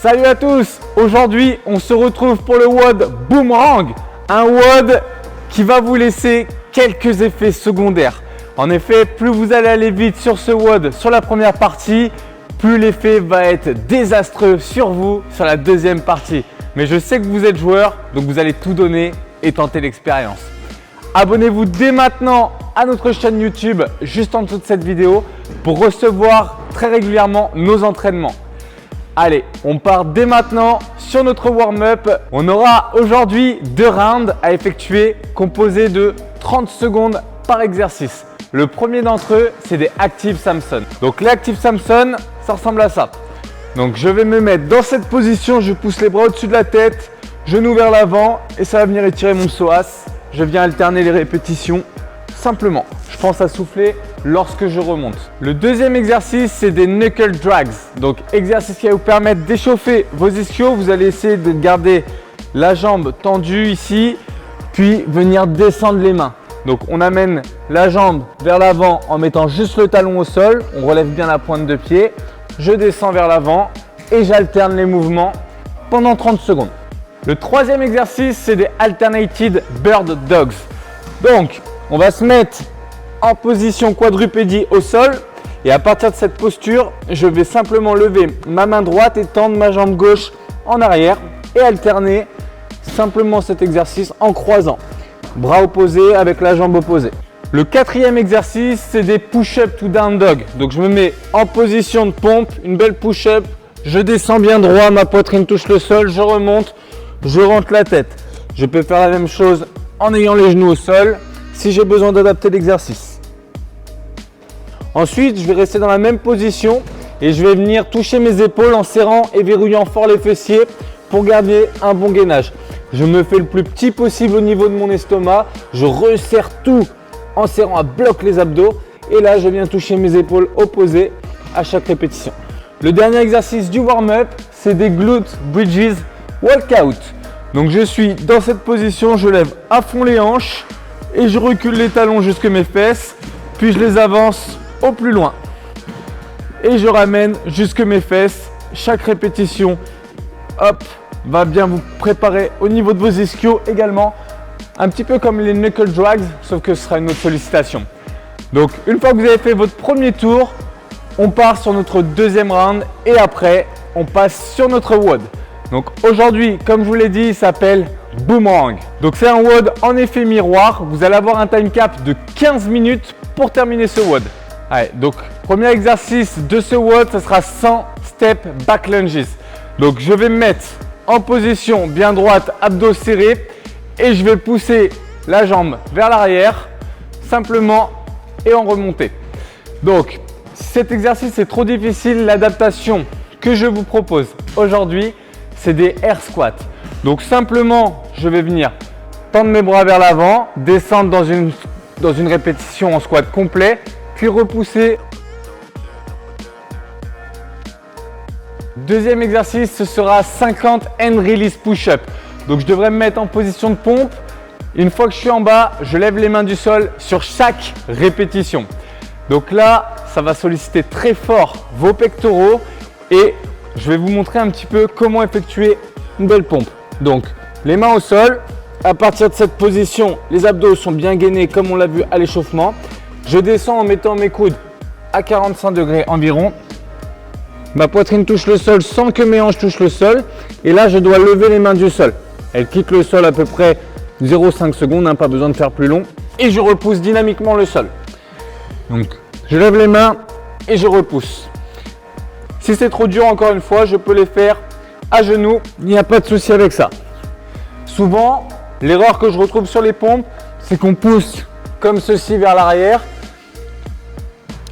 Salut à tous! Aujourd'hui, on se retrouve pour le WOD Boomerang, un WOD qui va vous laisser quelques effets secondaires. En effet, plus vous allez aller vite sur ce WOD sur la première partie, plus l'effet va être désastreux sur vous sur la deuxième partie. Mais je sais que vous êtes joueur, donc vous allez tout donner et tenter l'expérience. Abonnez-vous dès maintenant à notre chaîne YouTube juste en dessous de cette vidéo pour recevoir très régulièrement nos entraînements. Allez, on part dès maintenant sur notre warm-up. On aura aujourd'hui 2 rounds à effectuer composés de 30 secondes par exercice. Le premier d'entre eux, c'est des Active Samson. Donc les Active Samson, ça ressemble à ça. Donc je vais me mettre dans cette position, je pousse les bras au-dessus de la tête, genoux vers l'avant et ça va venir étirer mon psoas. Je viens alterner les répétitions simplement. Je pense à souffler lorsque je remonte. Le deuxième exercice, c'est des knuckle drags. Donc exercice qui va vous permettre d'échauffer vos ischios. Vous allez essayer de garder la jambe tendue ici, puis venir descendre les mains. Donc on amène la jambe vers l'avant en mettant juste le talon au sol. On relève bien la pointe de pied. Je descends vers l'avant et j'alterne les mouvements pendant 30 secondes. Le troisième exercice, c'est des alternated bird dogs. Donc on va se mettre en position quadrupédie au sol et à partir de cette posture, je vais simplement lever ma main droite et tendre ma jambe gauche en arrière et alterner simplement cet exercice en croisant. Bras opposés avec la jambe opposée. Le quatrième exercice, c'est des push-up to down dog. Donc je me mets en position de pompe, une belle push-up, je descends bien droit, ma poitrine touche le sol, je remonte, je rentre la tête. Je peux faire la même chose en ayant les genoux au sol si j'ai besoin d'adapter l'exercice. Ensuite, je vais rester dans la même position et je vais venir toucher mes épaules en serrant et verrouillant fort les fessiers pour garder un bon gainage. Je me fais le plus petit possible au niveau de mon estomac. Je resserre tout en serrant à bloc les abdos et là, je viens toucher mes épaules opposées à chaque répétition. Le dernier exercice du warm-up, c'est des glute bridges walkout. Donc je suis dans cette position, je lève à fond les hanches et je recule les talons jusque mes fesses, puis je les avance au plus loin et je ramène jusque mes fesses. Chaque répétition, hop, va bien vous préparer au niveau de vos ischios également, un petit peu comme les knuckle drags, sauf que ce sera une autre sollicitation. Donc une fois que vous avez fait votre premier tour, on part sur notre deuxième round et après on passe sur notre WOD. Donc aujourd'hui, comme je vous l'ai dit, il s'appelle Boomerang. Donc c'est un WOD en effet miroir. Vous allez avoir un time cap de 15 minutes pour terminer ce WOD. Allez, donc premier exercice de ce WOD, ce sera 100 step back lunges. Donc je vais me mettre en position bien droite, abdos serrés et je vais pousser la jambe vers l'arrière simplement et en remontée. Donc si cet exercice est trop difficile, l'adaptation que je vous propose aujourd'hui, c'est des air squats. Donc simplement, je vais venir tendre mes bras vers l'avant, descendre dans une répétition en squat complet, puis repousser. Deuxième exercice, ce sera 50 hand release push-up. Donc je devrais me mettre en position de pompe. Une fois que je suis en bas, je lève les mains du sol sur chaque répétition. Donc là, ça va solliciter très fort vos pectoraux et je vais vous montrer un petit peu comment effectuer une belle pompe. Donc, les mains au sol. À partir de cette position, les abdos sont bien gainés comme on l'a vu à l'échauffement. Je descends en mettant mes coudes à 45 degrés environ. Ma poitrine touche le sol sans que mes hanches touchent le sol. Et là, je dois lever les mains du sol. Elles quittent le sol à peu près 0,5 secondes, pas besoin de faire plus long. Et je repousse dynamiquement le sol. Donc, je lève les mains et je repousse. Si c'est trop dur, encore une fois, je peux les faire à genoux. Il n'y a pas de souci avec ça. Souvent, l'erreur que je retrouve sur les pompes, c'est qu'on pousse comme ceci vers l'arrière.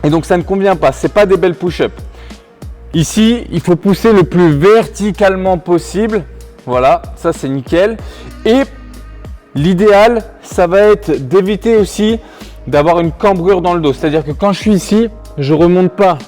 Et donc, ça ne convient pas. Ce n'est pas des belles push-ups. Ici, il faut pousser le plus verticalement possible. Voilà, ça c'est nickel. Et l'idéal, ça va être d'éviter aussi d'avoir une cambrure dans le dos. C'est-à-dire que quand je suis ici, je ne remonte pas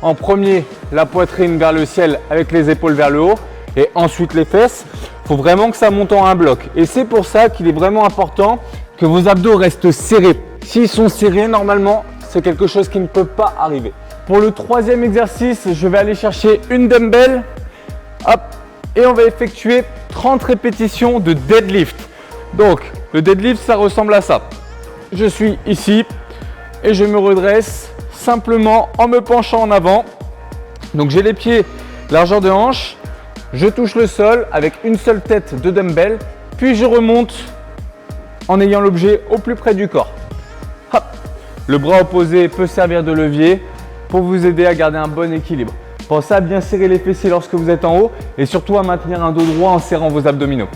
en premier la poitrine vers le ciel avec les épaules vers le haut et ensuite les fesses. Il faut vraiment que ça monte en un bloc. Et c'est pour ça qu'il est vraiment important que vos abdos restent serrés. S'ils sont serrés, normalement, c'est quelque chose qui ne peut pas arriver. Pour le troisième exercice, je vais aller chercher une dumbbell. Hop, et on va effectuer 30 répétitions de deadlift. Donc, le deadlift, ça ressemble à ça. Je suis ici et je me redresse simplement en me penchant en avant. Donc, j'ai les pieds largeur de hanche. Je touche le sol avec une seule tête de dumbbell. Puis, je remonte en ayant l'objet au plus près du corps. Hop. Le bras opposé peut servir de levier pour vous aider à garder un bon équilibre. Pensez à bien serrer les fessiers lorsque vous êtes en haut et surtout à maintenir un dos droit en serrant vos abdominaux.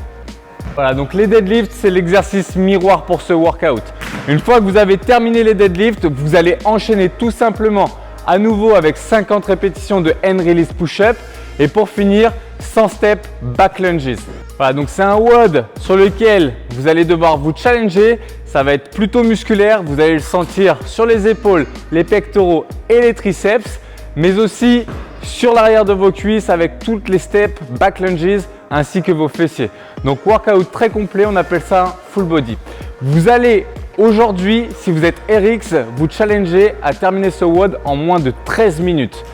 Voilà, donc les deadlifts, c'est l'exercice miroir pour ce workout. Une fois que vous avez terminé les deadlifts, vous allez enchaîner tout simplement à nouveau avec 50 répétitions de hand release push-up et pour finir 100 steps back lunges. Voilà, donc c'est un WOD sur lequel vous allez devoir vous challenger. Ça va être plutôt musculaire, vous allez le sentir sur les épaules, les pectoraux et les triceps, mais aussi sur l'arrière de vos cuisses avec toutes les steps back lunges ainsi que vos fessiers. Donc workout très complet, on appelle ça un full body. Vous allez aujourd'hui, si vous êtes RX, vous challenger à terminer ce WOD en moins de 13 minutes.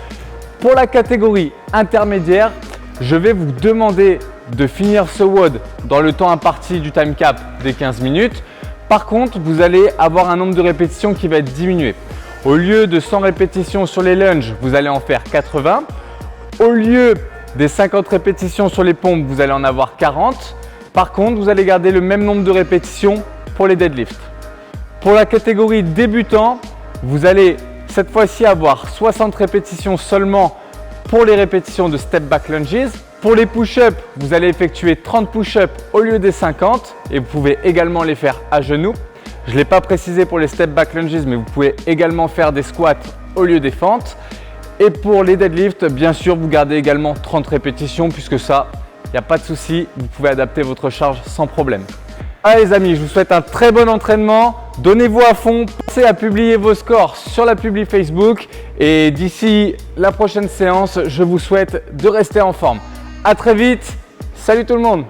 Pour la catégorie intermédiaire, je vais vous demander de finir ce WOD dans le temps imparti du time cap des 15 minutes. Par contre, vous allez avoir un nombre de répétitions qui va être diminué. Au lieu de 100 répétitions sur les lunges, vous allez en faire 80. Au lieu des 50 répétitions sur les pompes, vous allez en avoir 40. Par contre, vous allez garder le même nombre de répétitions pour les deadlifts. Pour la catégorie débutant, vous allez cette fois-ci avoir 60 répétitions seulement pour les répétitions de step back lunges. Pour les push-ups, vous allez effectuer 30 push-ups au lieu des 50 et vous pouvez également les faire à genoux. Je ne l'ai pas précisé pour les step back lunges, mais vous pouvez également faire des squats au lieu des fentes. Et pour les deadlifts, bien sûr, vous gardez également 30 répétitions puisque ça, il n'y a pas de souci, vous pouvez adapter votre charge sans problème. Allez les amis, je vous souhaite un très bon entraînement. Donnez-vous à fond, pensez à publier vos scores sur la publi Facebook et d'ici la prochaine séance, je vous souhaite de rester en forme. À très vite, salut tout le monde!